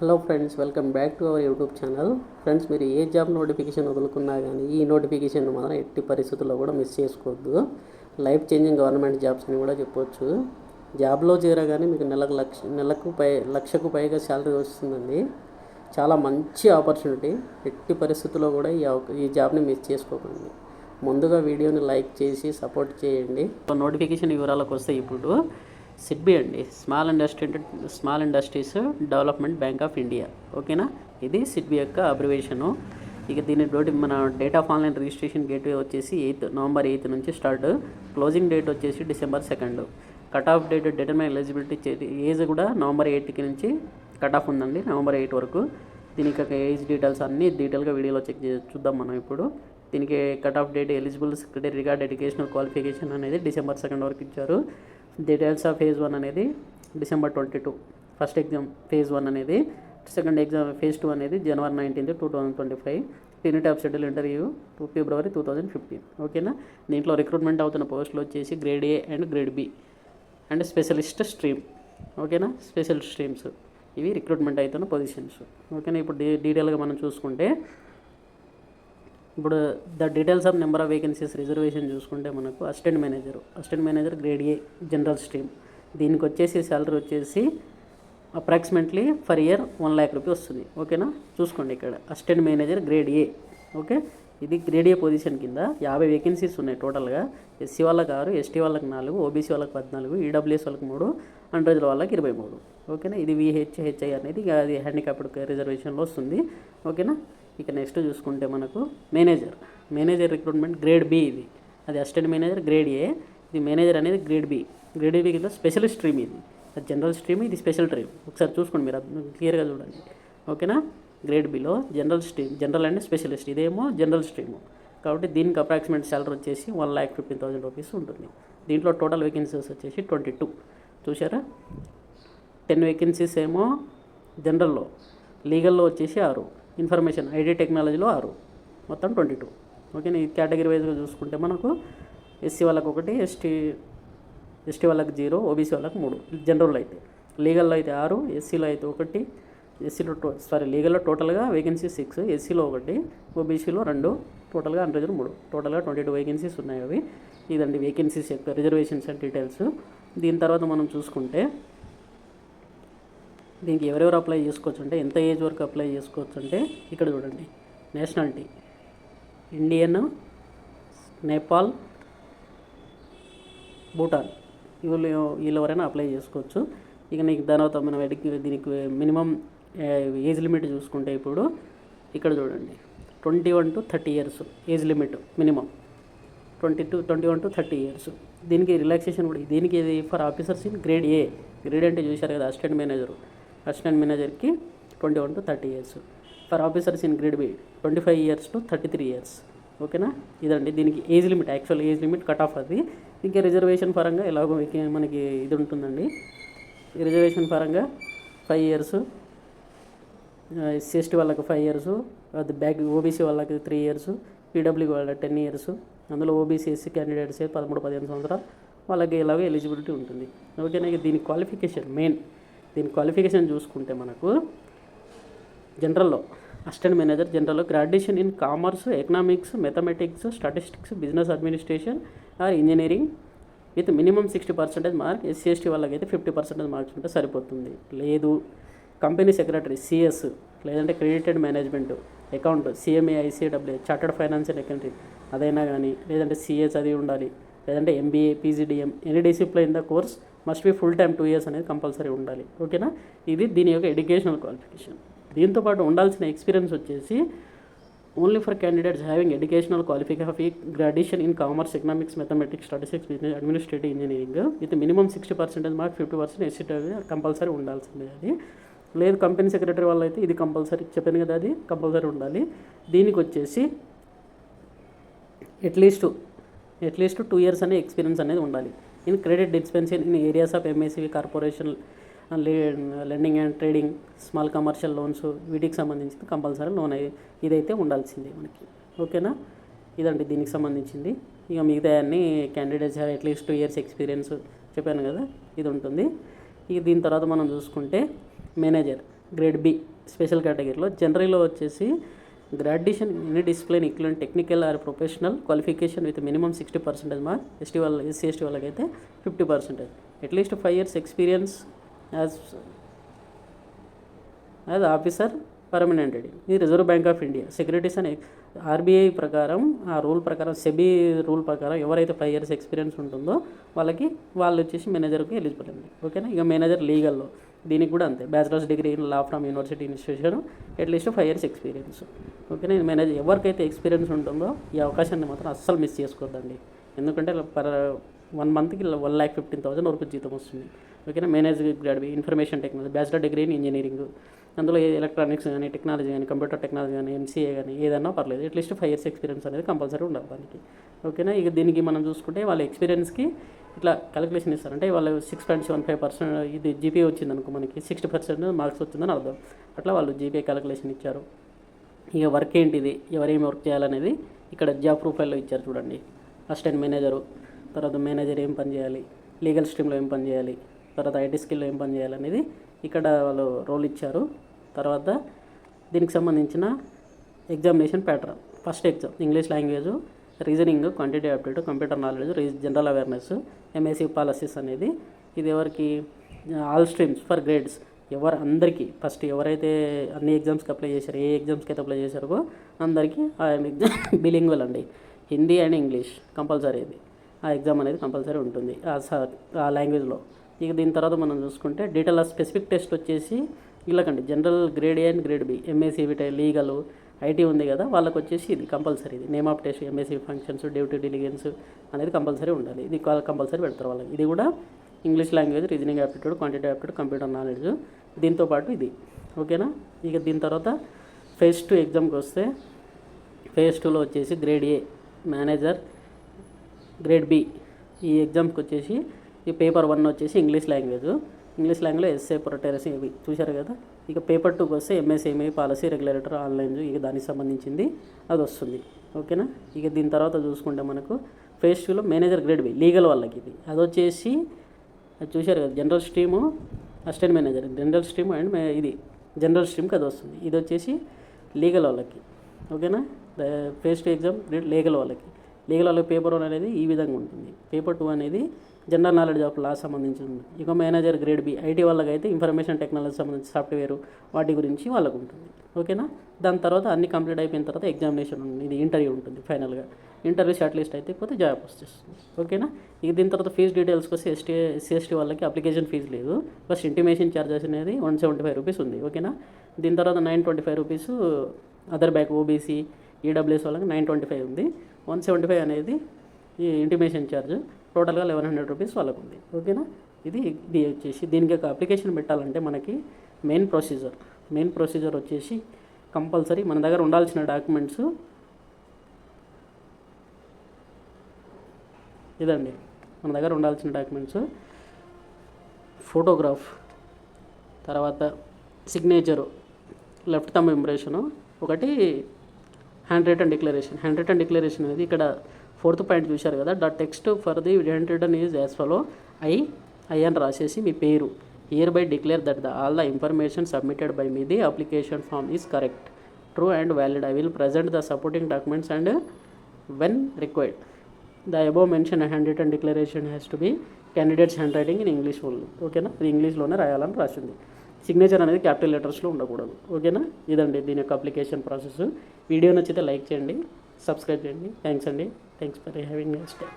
Hello friends, welcome back to our YouTube channel. Friends, మీరు ఏ job notification వదులుకున్నా కానీ ఈ notification మాత్రం ఎట్టి పరిస్థితుల్లో కూడా మిస్ చేసుకోవద్దు. లైఫ్ చేంజింగ్ గవర్నమెంట్ జాబ్స్ అని కూడా చెప్పొచ్చు. జాబ్లో చేరగానే మీకు లక్షకు పైగా శాలరీ వస్తుందండి. చాలా మంచి ఆపర్చునిటీ. ఎట్టి పరిస్థితుల్లో కూడా ఈ జాబ్ని మిస్ చేసుకోకండి. ముందుగా వీడియోని లైక్ చేసి సపోర్ట్ చేయండి. నోటిఫికేషన్ వివరాలకు వస్తే ఇప్పుడు సిడ్బీ అండి, small industries development bank of India. ఓకేనా, ఇది సిడ్బీ యొక్క అబ్రివేషను. ఇక దీని మన date of online registration gateway వచ్చేసి నవంబర్ 8 నుంచి స్టార్ట్. క్లోజింగ్ డేట్ వచ్చేసి December 2. Cut off date determine eligibility age కూడా November 8 నుంచి కట్ ఆఫ్ ఉందండి, November 8 వరకు. దీనికి ఏజ్ డీటెయిల్స్ అన్నీ డీటెయిల్గా వీడియోలో చూద్దాం మనం ఇప్పుడు. దీనికి cut off date, eligible regard educational qualification అనేది December 2 వరకు ఇచ్చారు. డీటెయిల్స్ ఆఫ్ phase 1 అనేది December 22. ఫస్ట్ ఎగ్జామ్ phase 1 అనేది, సెకండ్ ఎగ్జామ్ phase 2 అనేది January 19, 2025. Unit of schedule interview February 2015. ఓకేనా, దీంట్లో రిక్రూట్మెంట్ అవుతున్న పోస్టులు వచ్చేసి grade A and grade B and specialist stream. ఓకేనా, స్పెషల్ స్ట్రీమ్స్ ఇవి రిక్రూట్మెంట్ అవుతున్న పొజిషన్స్. ఓకేనా, ఇప్పుడు డీటెయిల్గా మనం చూసుకుంటే ఇప్పుడు the details of number of vacancies reservation చూసుకుంటే మనకు assistant manager grade A general stream. దీనికి వచ్చేసి శాలరీ వచ్చేసి approximately for year 1 lakh rupee వస్తుంది. ఓకేనా, చూసుకోండి ఇక్కడ అసిస్టెంట్ మేనేజర్ గ్రేడ్ ఏ. ఓకే, ఇది గ్రేడ్ ఏ పొజిషన్ కింద 50 వేకెన్సీస్ ఉన్నాయి టోటల్గా. ఎస్సీ వాళ్ళకి 6, ఎస్టీ వాళ్ళకి 4, ఓబీసీ వాళ్ళకి 14, ఈడబ్ల్యూఎస్ వాళ్ళకి 3, అన్రిజర్వ్డ్ వాళ్ళకి 23. ఓకేనా, ఇది VHHI అనేది అది హ్యాండిక్యాప్డ్ రిజర్వేషన్లో వస్తుంది. ఓకేనా, ఇక నెక్స్ట్ చూసుకుంటే మనకు మేనేజర్ రిక్రూట్మెంట్ గ్రేడ్ బి. ఇది అది అసిస్టెంట్ మేనేజర్ గ్రేడ్ ఏ, ఇది మేనేజర్ అనేది గ్రేడ్ బి. గ్రేడ్ బి కింద స్పెషల్ స్ట్రీమ్. ఇది జనరల్ స్ట్రీమ్, ఇది స్పెషల్ స్ట్రీమ్. ఒకసారి చూసుకోండి, మీరు క్లియర్గా చూడండి. ఓకేనా, grade below general and specialist, ఇదేమో జనరల్ స్ట్రీము. కాబట్టి దీనికి అప్రాక్సిమేట్ శాలరీ వచ్చేసి 1,15,000 రూపీస్ ఉంటుంది. దీంట్లో టోటల్ వేకెన్సీస్ వచ్చేసి 22. చూసారా, 10 వేకెన్సీస్ ఏమో జనరల్లో, లీగల్లో వచ్చేసి 6, ఇన్ఫర్మేషన్ ఐటీ టెక్నాలజీలో 6, మొత్తం 22. ఓకేనా, ఈ కేటగిరీ వైజ్గా చూసుకుంటే మనకు ఎస్సీ వాళ్ళకి 1, ఎస్టీ వాళ్ళకి 0, ఓబీసీ వాళ్ళకి 3. జనరల్లో అయితే, లీగల్లో అయితే 6, ఎస్సీలో అయితే 1, లీగల్లో టోటల్గా వేకెన్సీ 6, ఎస్సీలో 1, ఓబీసీలో 2, టోటల్గా అన్రిజర్వ్డ్ 3. టోటల్గా 22 వేకెన్సీస్ ఉన్నాయి. అవి ఇదండి వేకెన్సీస్ యొక్క రిజర్వేషన్స్ అండ్ డీటెయిల్స్. దీని తర్వాత మనం చూసుకుంటే దీనికి ఎవరెవరు అప్లై చేసుకోవచ్చు అంటే, ఎంత ఏజ్ వరకు అప్లై చేసుకోవచ్చు అంటే ఇక్కడ చూడండి. నేషనాలిటీ ఇండియన్, నేపాల్, భూటాన్, వీళ్ళు ఎవరైనా అప్లై చేసుకోవచ్చు. ఇక నీకు తర్వాత మనం దీనికి మినిమం ఏజ్ లిమిట్ చూసుకుంటే ఇప్పుడు ఇక్కడ చూడండి, 21 to 30 years age limit minimum. 21 to 30 years. దీనికి రిలాక్సేషన్ కూడా. దీనికి ఇది for officers in grade A. Grade అంటే చూశారు కదా, అసిస్టెంట్ మేనేజర్కి 21 to 30 years. For officers in grade B 25 years to 33 years. ఓకేనా, ఇదండి దీనికి age limit, actual age limit cut off అది. ఇంకా రిజర్వేషన్ పరంగా ఎలాగో మనకి ఇది ఉంటుందండి. రిజర్వేషన్ పరంగా 5 years, ఎస్సీ వాళ్ళకి 5 years, అది ఓబీసీ వాళ్ళకి 3 years, పీడబ్ల్యూ వాళ్ళకి 10 years. అందులో ఓబీసీ ఎస్సీ క్యాండిడేట్స్ 13-15 సంవత్సరాలు వాళ్ళకి ఎలాగో ఎలిజిబిలిటీ ఉంటుంది. ఓకేనా, ఇక దీని క్వాలిఫికేషన్ దీని క్వాలిఫికేషన్ చూసుకుంటే మనకు జనరల్లో అసిస్టెంట్ మేనేజర్ జనరల్లో graduation in commerce, economics, mathematics, statistics, business administration or engineering with minimum 60% mark. SC ST వాళ్ళకి అయితే 50% మార్క్స్ ఉంటే సరిపోతుంది. లేదు కంపెనీ సెక్రటరీ సిఎస్, లేదంటే credited management, account, CMA, ICAW, chartered financial accounting అదైనా కానీ, లేదంటే CA చదివి ఉండాలి, లేదంటే MBA, PGDM, any discipline the course must be full time 2 years అనేది కంపల్సరీ ఉండాలి. ఓకేనా, ఇది దీని యొక్క ఎడ్యుకేషనల్ క్వాలిఫికేషన్. దీంతోపాటు ఉండాల్సిన ఎక్స్పీరియన్స్ వచ్చేసి only for candidates having educational qualification of graduation in commerce, economics, mathematics, statistics, business administrative engineering with minimum 60% mark, 50% SC compulsory ఉండాల్సిందే. అది లేదు కంపెనీ సెక్రటరీ వాళ్ళు అయితే ఇది కంపల్సరీ చెప్పాను కదా, అది కంపల్సరీ ఉండాలి. దీనికి వచ్చేసి అట్లీస్ట్ 2 years అనే ఎక్స్పీరియన్స్ అనేది ఉండాలి. In credit dispensation in areas of MSCV, corporation, lending and trading, small commercial loans, వీటికి సంబంధించి కంపల్సరీ లోన్ ఇదైతే ఉండాల్సిందే మనకి. ఓకేనా, ఇదండి దీనికి సంబంధించింది. ఇక మిగతా అన్ని క్యాండిడేట్స్ అట్లీస్ట్ 2 years ఎక్స్పీరియన్స్ చెప్పాను కదా, ఇది ఉంటుంది. ఇక దీని తర్వాత మనం చూసుకుంటే మేనేజర్ గ్రేడ్ బి స్పెషల్ కేటగిరీలో. జనరల్లో వచ్చేసి graduation any discipline equivalent technical or professional qualification with minimum 60% mark. SC ST వాళ్ళకైతే 50%. At least 5 years experience as officer permanent. ఇది Reserve Bank of India securities అని ఆర్బీఐ ప్రకారం, ఆ రూల్ ప్రకారం, సెబీ రూల్ ప్రకారం ఎవరైతే 5 years ఎక్స్పీరియన్స్ ఉంటుందో వాళ్ళు వచ్చేసి మేనేజర్కి ఎలిజిబుల్ అండి. ఓకేనా. ఇక మేనేజర్ లీగల్లో దీనికి కూడా అంతే. Bachelors degree in law from university institution, at least 5 years experience. ఓకేనా. మేనేజర్ ఎవరికైతే ఎక్స్పీరియన్స్ ఉంటుందో ఈ అవకాశాన్ని మాత్రం అస్సలు మిస్ చేసుకోవద్దండి. ఎందుకంటే 1 monthకి 1,15,000 వరకు జీతం వస్తుంది. ఓకేనా. Manager graduate information technology, bachelor degree in engineering, అందులో ఎలక్ట్రానిక్స్ కానీ, టెక్నాలజీ కానీ, కంప్యూటర్ టెక్నాలజీ కానీ, ఎంసీఏ కానీ ఏదన్నా పర్లేదు. అట్లీస్ట్ 5 years ఎక్స్పీరియన్స్ అనేది కంపల్సరీ ఉండాలి దానికి. ఓకేనా. ఇక దీనికి మనం చూసుకుంటే వాళ్ళ ఎక్స్పీరియన్స్కి ఇట్లా క్యాలిక్యులేషన్ ఇస్తారంటే వాళ్ళు 6.75% ఇది జీపీఏ వచ్చింది అనుకో, మనకి 60% మార్క్స్ వచ్చిందని అర్థం. అట్లా వాళ్ళు జీపీఏ క్యాలిక్యులేషన్ ఇచ్చారు. ఇక వర్క్ ఏంటిది, ఎవరేమి వర్క్ చేయాలనేది ఇక్కడ జాబ్ ప్రొఫైల్లో ఇచ్చారు చూడండి. అసిస్టెంట్ మేనేజరు, తర్వాత మేనేజర్ ఏం పని చేయాలి, లీగల్ స్ట్రీమ్లో ఏం పని చేయాలి, తర్వాత ఐటీ స్కిల్లో ఏం పని చేయాలి అనేది ఇక్కడ వాళ్ళు రోల్ ఇచ్చారు. తర్వాత దీనికి సంబంధించిన examination pattern. First exam English language, reasoning, quantitative aptitude, computer knowledge, general awareness, MSc policies అనేది. ఇది ఎవరికి, ఆల్ స్ట్రీమ్స్ ఫర్ గ్రేడ్స్, అందరికీ ఫస్ట్ ఎవరైతే అన్ని ఎగ్జామ్స్కి అప్లై చేశారో, ఏ ఎగ్జామ్స్కి అయితే అప్లై చేశారో అందరికీ ఆ ఎగ్జామ్ బిలింగ్వల్ అండి. Hindi and English compulsory. ఇది ఆ ఎగ్జామ్ అనేది కంపల్సరీ ఉంటుంది ఆ లాంగ్వేజ్లో. ఇక దీని తర్వాత మనం చూసుకుంటే డీటెయిల్ స్పెసిఫిక్ టెస్ట్ వచ్చేసి వీళ్ళకండి general grade A and grade B, MSc legal, IT ఉంది కదా, వాళ్ళకి వచ్చేసి ఇది కంపల్సరీ. ఇది name of test, MSc functions, duty diligence అనేది కంపల్సరీ ఉండాలి. ఇది కంపల్సరీ పెడతారు వాళ్ళకి. ఇది కూడా English language, reasoning aptitude, quantitative aptitude, computer knowledge, దీంతోపాటు ఇది. ఓకేనా. ఇక దీని తర్వాత ఫేజ్ 2 ఎగ్జామ్కి వస్తే ఫేజ్ 2లో వచ్చేసి grade A manager, grade B ఈ ఎగ్జామ్కి వచ్చేసి ఈ పేపర్ 1 వచ్చేసి ఇంగ్లీష్ లాంగ్వేజ్లో ఎస్ఏ, ప్రొటెరసీ ఇవి చూశారు కదా. ఇక పేపర్ 2కి వస్తే ఎంఎస్ఎంఈ, పాలసీ, రెగ్యులేటర్, ఆన్లైన్, ఇక దానికి సంబంధించింది అది వస్తుంది. ఓకేనా. ఇక దీని తర్వాత చూసుకుంటే మనకు ఫేజ్ 2లో మేనేజర్ గ్రేడ్ బి లీగల్ వాళ్ళకి ఇది. అది వచ్చేసి అది చూశారు కదా, general stream, assistant manager, general stream and ఇది జనరల్ స్ట్రీమ్కి అది వస్తుంది. ఇది వచ్చేసి లీగల్ వాళ్ళకి. ఓకేనా. ఫేజ్ 2 ఎగ్జామ్ లీగల్ వాళ్ళకి పేపర్ 1 అనేది ఈ విధంగా ఉంటుంది. పేపర్ 2 అనేది జనరల్ నాలెడ్జ్ ఆఫ్ లా సంబంధించింది. ఇక మేనేజర్ గ్రేడ్ బి ఐటీ వాళ్ళకైతే ఇన్ఫర్మేషన్ టెక్నాలజీ సంబంధించి సాఫ్ట్వేర్ వాటి గురించి వాళ్ళకు ఉంటుంది. ఓకేనా. దాని తర్వాత అన్ని కంప్లీట్ అయిపోయిన తర్వాత ఎగ్జామినేషన్ ఉంటుంది. ఇది ఇంటర్వ్యూ ఉంటుంది. ఫైనల్గా ఇంటర్వ్యూ షార్ట్ లిస్ట్ అయితే పోతే జాబ్ వచ్చేస్తుంది. ఓకేనా. ఇక దీని తర్వాత ఫీజు డీటెయిల్స్కి వస్తే ఎస్సీ వాళ్ళకి అప్లికేషన్ ఫీజు లేదు. ఫస్ట్ ఇంటిమేషన్ ఛార్జెస్ అనేది 175 రూపీస్ ఉంది. ఓకేనా. దీని తర్వాత 925 rupees other back, OBC, EWS వాళ్ళకి 925 ఉంది. 175 అనేది ఈ ఇంటిమేషన్ ఛార్జ్, టోటల్గా 1100 రూపీస్ వాళ్ళకు ఉంది. ఓకేనా. ఇది వచ్చేసి దీనికి ఒక అప్లికేషన్ పెట్టాలంటే మనకి మెయిన్ ప్రొసీజర్ వచ్చేసి కంపల్సరీ మన దగ్గర ఉండాల్సిన డాక్యుమెంట్స్ ఇదండి. మన దగ్గర ఉండాల్సిన డాక్యుమెంట్స్ ఫోటోగ్రాఫ్, తర్వాత సిగ్నేచరు, లెఫ్ట్ థంబ్ ఇంప్రెషను, ఒకటి హ్యాండ్ రిటన్ డిక్లరేషన్ అనేది ఇక్కడ 4th పాయింట్ చూశారు కదా. The text for the hand written is as follow. I అని రాసేసి మీ పేరు, hereby declare that all the information submitted by me the application form is correct, true and valid. I will present the supporting documents and when required the above mention hand written declaration has to be candidates hand writing in English only. ఓకేనా. ఇది ఇంగ్లీష్లోనే రాయాలని రాసింది. Signature అనేది capital లెటర్స్లో ఉండకూడదు. ఓకేనా. ఇదండి దీని యొక్క అప్లికేషన్ ప్రాసెస్. వీడియో నచ్చితే లైక్ చేయండి, సబ్స్క్రైబ్ చేయండి. థ్యాంక్స్ అండి. Thanks for having next day.